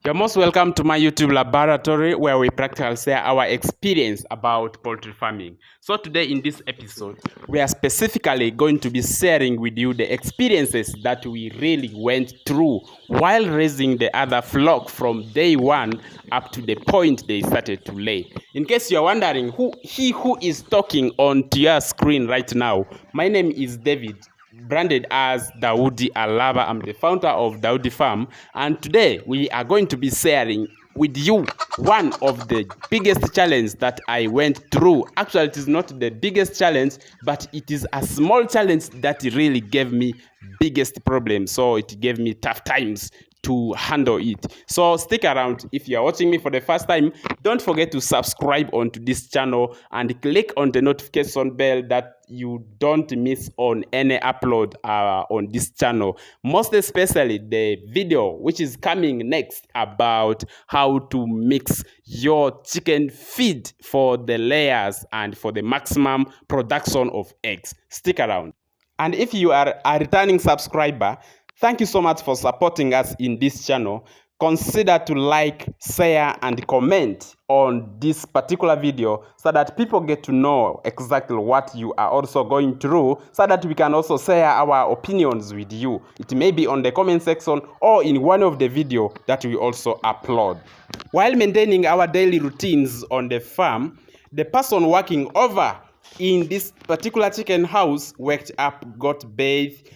You're most welcome to my YouTube laboratory where we practically share our experience about poultry farming. So today in this episode, we are specifically going to be sharing with you the experiences that we really went through while raising the other flock from day one up to the point they started to lay. In case you're wondering who is talking on to your screen right now, my name is David, branded as Daudi Alava. I'm the founder of Daudi Farm, and today we are going to be sharing with you one of the biggest challenges that I went through. Actually, it is not the biggest challenge, but it is a small challenge that really gave me biggest problems. So it gave me tough times to handle it. So stick around. If you're watching me for the first time, don't forget to subscribe onto this channel and click on the notification bell that you don't miss on any upload on this channel, most especially the video which is coming next about how to mix your chicken feed for the layers and for the maximum production of eggs. Stick around. And if you are a returning subscriber, thank you so much for supporting us in this channel. Consider to like, share, and comment on this particular video so that people get to know exactly what you are also going through, so that we can also share our opinions with you. It may be on the comment section or in one of the videos that we also upload. While maintaining our daily routines on the farm, the person working over in this particular chicken house waked up, got bathed,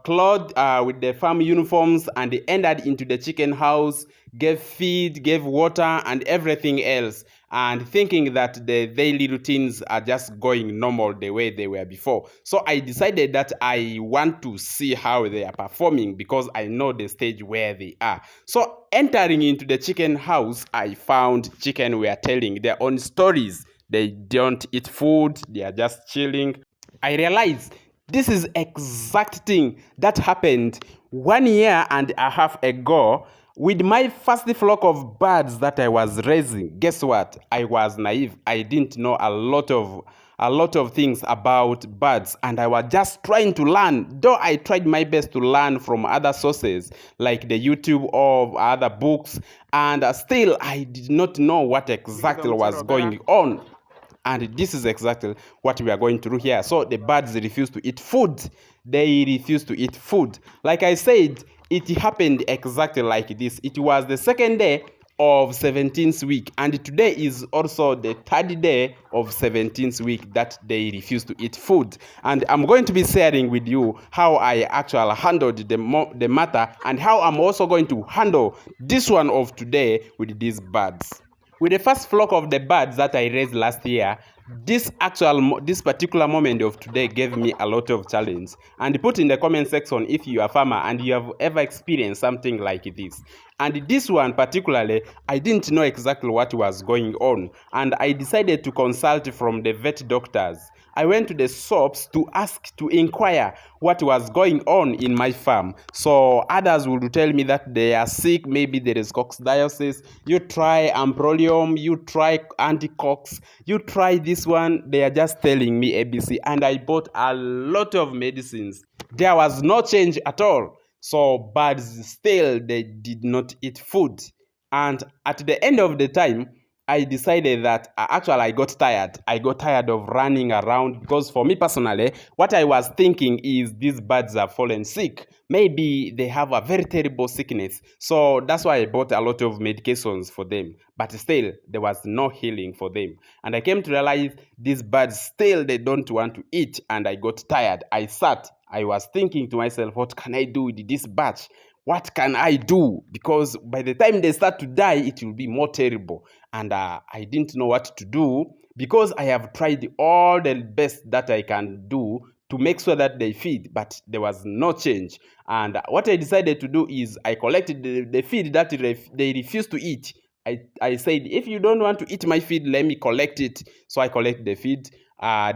clothed with the farm uniforms, and entered into the chicken house, gave feed, gave water, and everything else, and thinking that the daily routines are just going normal the way they were before. So I decided that I want to see how they are performing because I know the stage where they are. So entering into the chicken house, I found chicken were telling their own stories. They don't eat food, they are just chilling. I realized this is exact thing that happened 1.5 years ago with my first flock of birds that I was raising. Guess what? I was naive. I didn't know a lot of things about birds, and I was just trying to learn. Though I tried my best to learn from other sources like the YouTube or other books, and still I did not know what exactly was going on. And this is exactly what we are going through here. So the birds refuse to eat food. They refuse to eat food. Like I said, it happened exactly like this. It was the second day of 17th week, and today is also the third day of 17th week that they refuse to eat food. And I'm going to be sharing with you how I actually handled the matter, and how I'm also going to handle this one of today with these birds. With the first flock of the birds that I raised last year, this particular moment of today gave me a lot of challenge. And put in the comment section if you are a farmer and you have ever experienced something like this. And this one particularly, I didn't know exactly what was going on, and I decided to consult from the vet doctors. I went to the shops to inquire what was going on in my farm. So others would tell me that they are sick, maybe there is coccidiosis. You try amprolium, you try anticox, you try this one. They are just telling me ABC, and I bought a lot of medicines. There was no change at all. So birds still, they did not eat food. And at the end of the time, I decided that actually I got tired. I got tired of running around, because for me personally, what I was thinking is these birds are fallen sick. Maybe they have a very terrible sickness. So that's why I bought a lot of medications for them. But still, there was no healing for them. And I came to realize these birds still, they don't want to eat. And I got tired. I sat. I was thinking to myself, what can I do with this batch? What can I do? Because by the time they start to die, it will be more terrible. And I didn't know what to do, because I have tried all the best that I can do to make sure that they feed, but there was no change. And what I decided to do is I collected the feed that they refused to eat. I said, if you don't want to eat my feed, let me collect it. So I collected the feed.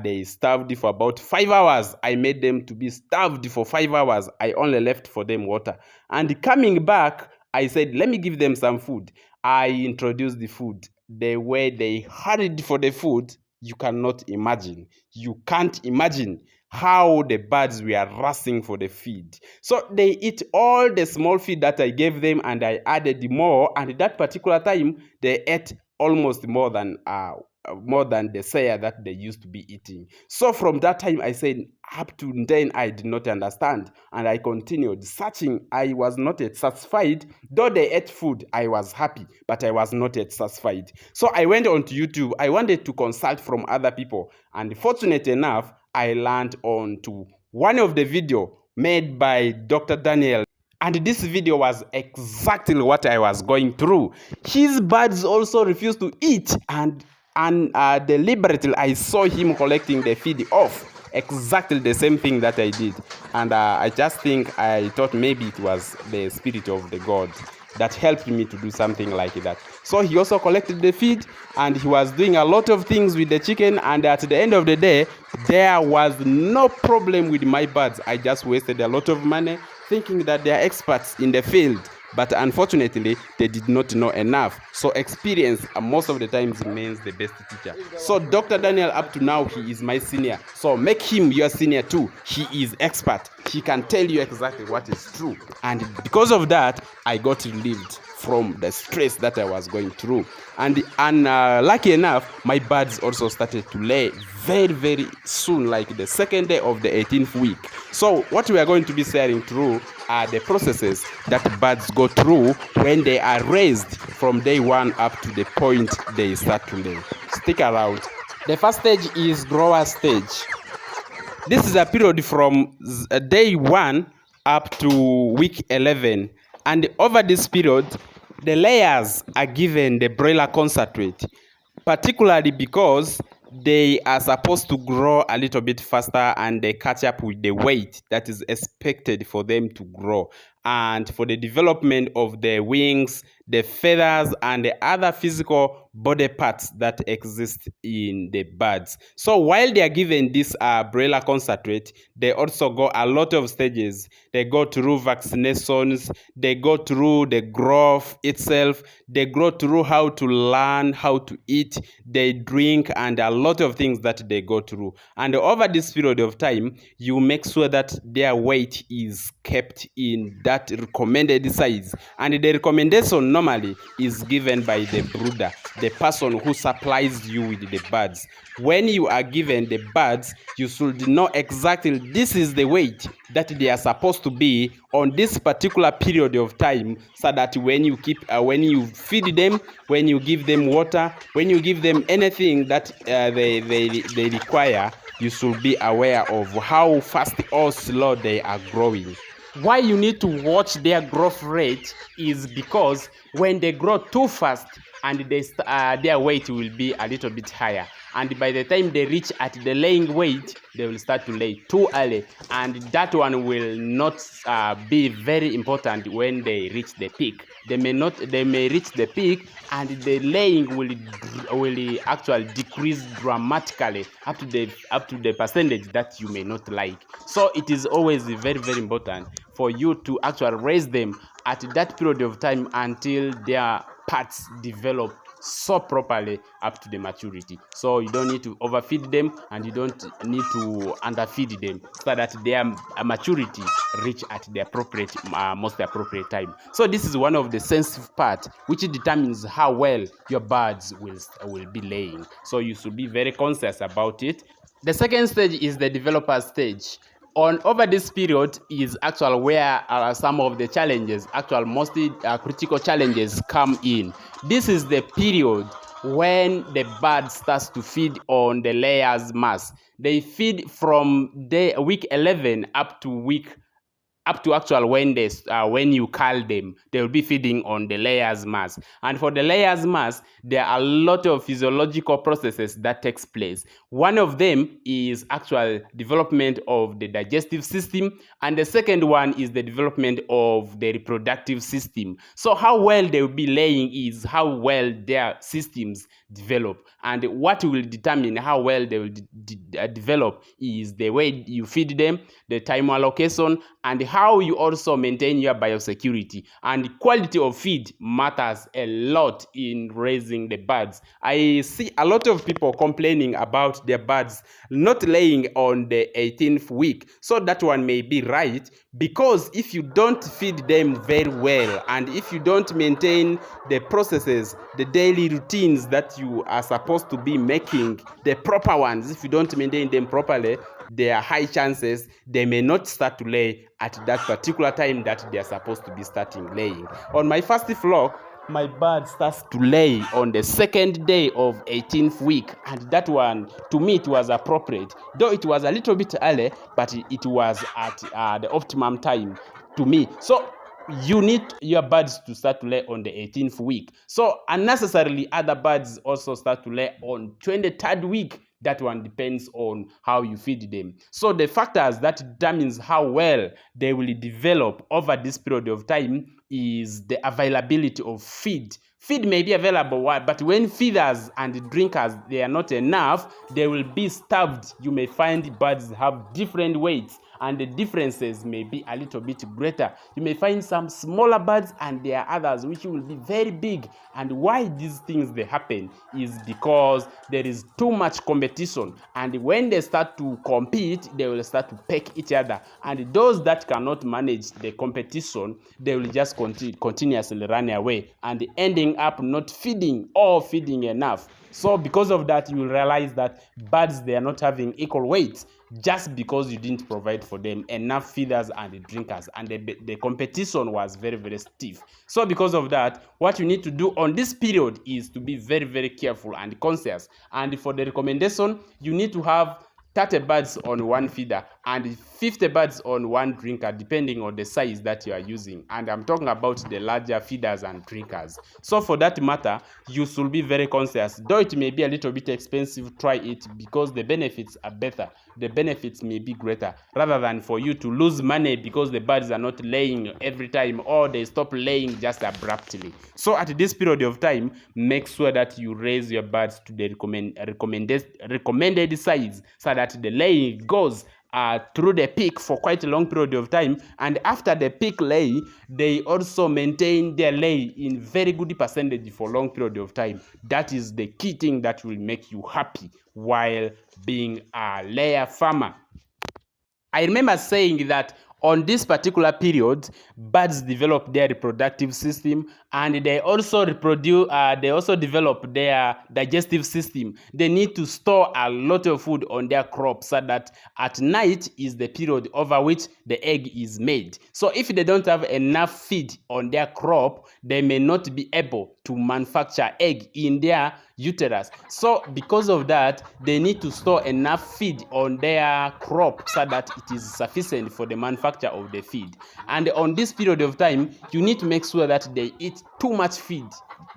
They starved for about 5 hours. I made them to be starved for 5 hours. I only left for them water. And coming back, I said, let me give them some food. I introduced the food. The way they hurried for the food, you cannot imagine. You can't imagine. how the birds were rushing for the feed. So they eat all the small feed that I gave them, and I added more. And at that particular time, they ate almost more than the saya that they used to be eating. So from that time, I said, up to then, I did not understand, and I continued searching. I was not yet satisfied. Though they ate food, I was happy, but I was not yet satisfied. So I went on to YouTube. I wanted to consult from other people, and fortunate enough, I learned on to one of the video made by Dr. Daniel. And this video was exactly what I was going through. His birds also refused to eat, and deliberately I saw him collecting the feed off. Exactly the same thing that I did. And I thought maybe it was the spirit of the God that helped me to do something like that. So he also collected the feed, and he was doing a lot of things with the chicken, and at the end of the day, there was no problem with my birds. I just wasted a lot of money thinking that they are experts in the field, but unfortunately they did not know enough. So experience most of the times remains the best teacher. So Dr. Daniel, up to now, he is my senior, so make him your senior too. He is expert. He can tell you exactly what is true, and because of that, I got relieved from the stress that I was going through. And lucky enough, my birds also started to lay very, very soon, like the second day of the 18th week. So what we are going to be sharing through are the processes that birds go through when they are raised from day one up to the point they start to lay. Stick around. The first stage is grower stage. This is a period from day 1 up to week 11. And over this period, the layers are given the broiler concentrate, particularly because they are supposed to grow a little bit faster and they catch up with the weight that is expected for them to grow. And for the development of the wings, the feathers, and the other physical body parts that exist in the birds. So while they are given this broiler concentrate, they also go a lot of stages. They go through vaccinations, they go through the growth itself, they go through how to learn how to eat, they drink, and a lot of things that they go through. And over this period of time, you make sure that their weight is kept in that recommended size. And the recommendation normally is given by the brooder, the person who supplies you with the birds. When you are given the birds, you should know exactly this is the weight that they are supposed to be on this particular period of time, so that when you feed them, when you give them water, when you give them anything that they require, you should be aware of how fast or slow they are growing. Why you need to watch their growth rate is because when they grow too fast, and their weight will be a little bit higher, and by the time they reach at the laying weight, they will start to lay too early, and that one will not be very important when they reach the peak. They may reach the peak, and the laying will actually decrease dramatically up to the percentage that you may not like. So it is always very, very important for you to actually raise them at that period of time until their parts develop so properly up to the maturity. So you don't need to overfeed them, and you don't need to underfeed them, so that their maturity reach at the most appropriate time. So this is one of the sensitive part which determines how well your birds will be laying. So you should be very conscious about it. The second stage is the developer stage. Over this period is actually where some of the challenges, mostly critical challenges, come in. This is the period when the bird starts to feed on the layers mass. They feed from week 11 up to actual when you cull them, they will be feeding on the layers mass. And for the layers mass, there are a lot of physiological processes that takes place. One of them is actual development of the digestive system, and the second one is the development of the reproductive system. So how well they will be laying is how well their systems develop, and what will determine how well they will develop is the way you feed them, the time allocation, and how you also maintain your biosecurity. And quality of feed matters a lot in raising the birds. I see a lot of people complaining about their birds not laying on the 18th week. So that one may be right, because if you don't feed them very well, and if you don't maintain the processes, the daily routines that you are supposed to be making, the proper ones, if you don't maintain them properly, there are high chances they may not start to lay at that particular time that they are supposed to be starting laying. On my first flock, my bird starts to lay on the second day of 18th week, and that one, to me, it was appropriate, though it was a little bit early, but it was at the optimum time to me. So you need your birds to start to lay on the 18th week. So unnecessarily, other birds also start to lay on 23rd week. That one depends on how you feed them. So the factors that determines how well they will develop over this period of time is the availability of feed. Feed may be available, but when feeders and drinkers, they are not enough, they will be starved. You may find birds have different weights, and the differences may be a little bit greater. You may find some smaller birds, and there are others which will be very big. And why these things they happen is because there is too much competition, and when they start to compete, they will start to peck each other, and those that cannot manage the competition, they will just continuously run away and ending up not feeding or feeding enough. So because of that, you will realize that birds, they are not having equal weight, just because you didn't provide for them enough feeders and drinkers, and the competition was very, very stiff. So because of that, what you need to do on this period is to be very, very careful and conscious. And for the recommendation, you need to have 30 birds on one feeder and 50 birds on one drinker, depending on the size that you are using. And I'm talking about the larger feeders and drinkers. So for that matter, you should be very conscious. Though it may be a little bit expensive, try it, because the benefits are better. The benefits may be greater, rather than for you to lose money because the birds are not laying every time, or they stop laying just abruptly. So at this period of time, make sure that you raise your birds to the recommended size, so that the laying goes through the peak for quite a long period of time, and after the peak lay, they also maintain their lay in very good percentage for long period of time. That is the key thing that will make you happy while being a layer farmer. I remember saying that on this particular period, birds develop their reproductive system, and they also develop their digestive system. They need to store a lot of food on their crop, so that at night is the period over which the egg is made. So if they don't have enough feed on their crop, they may not be able to manufacture egg in their uterus. So because of that, they need to store enough feed on their crop, so that it is sufficient for the manufacture of the feed. And on this period of time, you need to make sure that they eat too much feed.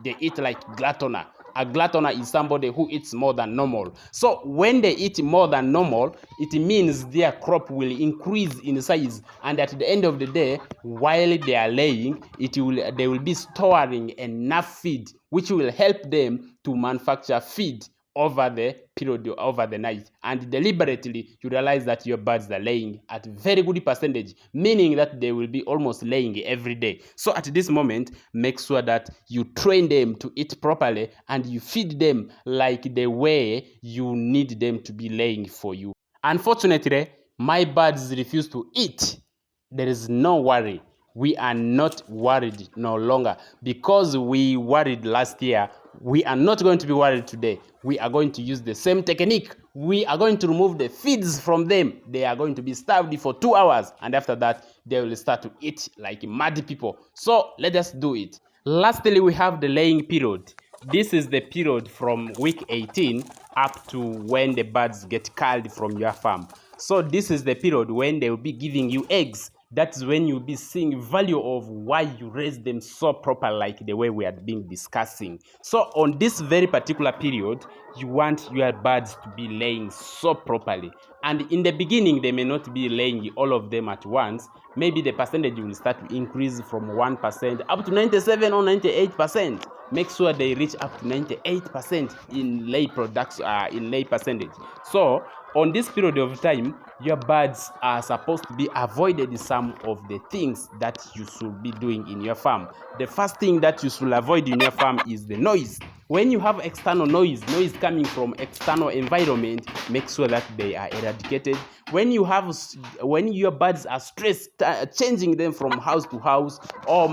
They eat like gluttoner. A gluttoner is somebody who eats more than normal. So when they eat more than normal, it means their crop will increase in size, and at the end of the day, while they are laying, they will be storing enough feed, which will help them to manufacture feed over the period, over the night. And deliberately, you realize that your birds are laying at very good percentage, meaning that they will be almost laying every day. So at this moment, make sure that you train them to eat properly, and you feed them like the way you need them to be laying for you. Unfortunately, my birds refuse to eat. There is no worry. We are not worried no longer, because we worried last year. We are not going to be worried today. We are going to use the same technique. We are going to remove the feeds from them. They are going to be starved for 2 hours, and after that, they will start to eat like mad people. So let us do it. Lastly, we have the laying period. This is the period from week 18 up to when the birds get culled from your farm. So this is the period when they will be giving you eggs. That's when you'll be seeing value of why you raise them so proper, like the way we had been discussing. So on this very particular period, you want your birds to be laying so properly. And in the beginning, they may not be laying all of them at once. Maybe the percentage will start to increase from 1% up to 97 or 98%. Make sure they reach up to 98% in lay production, in lay percentage. So on this period of time, your birds are supposed to be avoided some of the things that you should be doing in your farm. The first thing that you should avoid in your farm is the noise. When you have external noise coming from external environment, make sure that they are eradicated. When your birds are stressed, changing them from house to house, or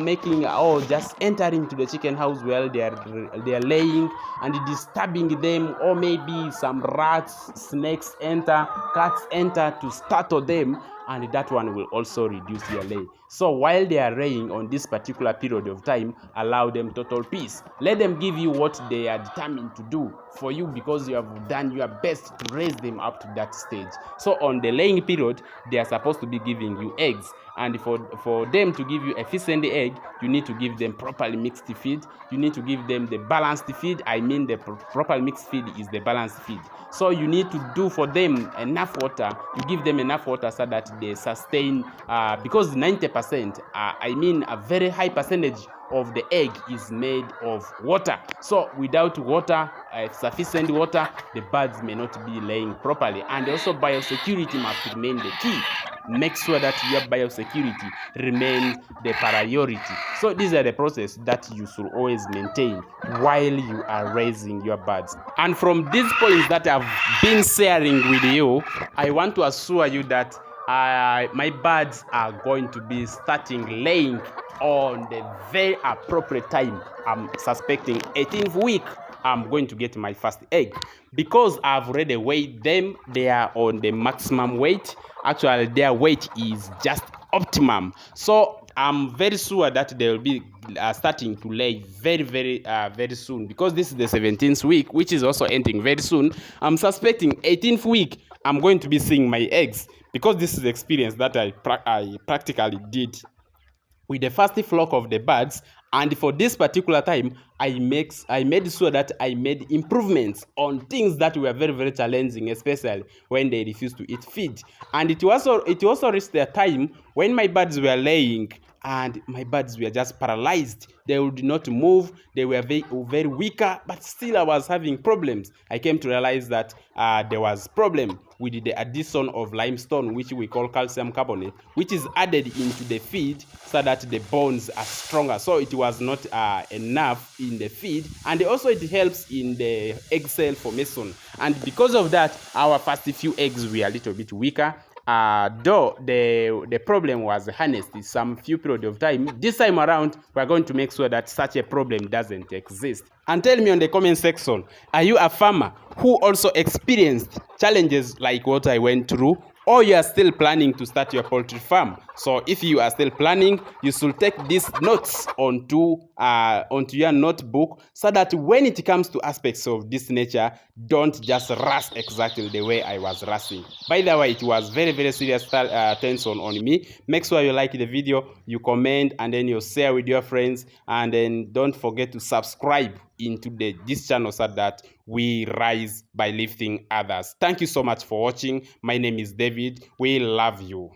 just entering to the chicken house while they are laying and disturbing them, or maybe some rats, snakes enter, cats enter to startle them, and that one will also reduce their lay. So while they are laying on this particular period of time, allow them total peace. Let them give you what they are determined to do for you, because you have done your best to raise them up to that stage. So on the laying period, they are supposed to be giving you eggs. And for them to give you efficient egg, you need to give them properly mixed feed. You need to give them the balanced feed. I mean, the properly mixed feed is the balanced feed. So you need to do for them enough water. You give them enough water so that they sustain, because 90%, I mean a very high percentage of the egg is made of water. So without water, sufficient water, the birds may not be laying properly. And also biosecurity must remain the key. Make sure that your biosecurity remains the priority. So these are the process that you should always maintain while you are raising your birds. And from these points that I've been sharing with you, I want to assure you that my birds are going to be starting laying on the very appropriate time. I'm suspecting 18th week I'm going to get my first egg, because I've already weighed them. They are on the maximum weight. Actually, their weight is just optimum. So I'm very sure that they will be starting to lay very soon, because this is the 17th week, which is also ending very soon. I'm suspecting 18th week I'm going to be seeing my eggs, because this is the experience that I practically did with the first flock of the birds. And for this particular time, I made sure that I made improvements on things that were very challenging, especially when they refused to eat feed. And it also reached the time when my birds were laying and my birds were just paralyzed. They would not move. They were very weaker, but still I was having problems. I came to realize that there was problem with the addition of limestone, which we call calcium carbonate, which is added into the feed so that the bones are stronger. So it was not enough in the feed, and also it helps in the egg cell formation. And because of that, our first few eggs were a little bit weaker. Though the problem was harnessed some few period of time. This time around, we're going to make sure that such a problem doesn't exist. And tell me on the comment section, are you a farmer who also experienced challenges like what I went through, or you are still planning to start your poultry farm? So if you are still planning, you should take these notes onto your notebook, so that when it comes to aspects of this nature, don't just rush exactly the way I was rushing. By the way, it was very serious tension on me. Make sure you like the video, you comment, and then you share with your friends, and then don't forget to subscribe into this channel so that we rise by lifting others. Thank you so much for watching. My name is David. We love you.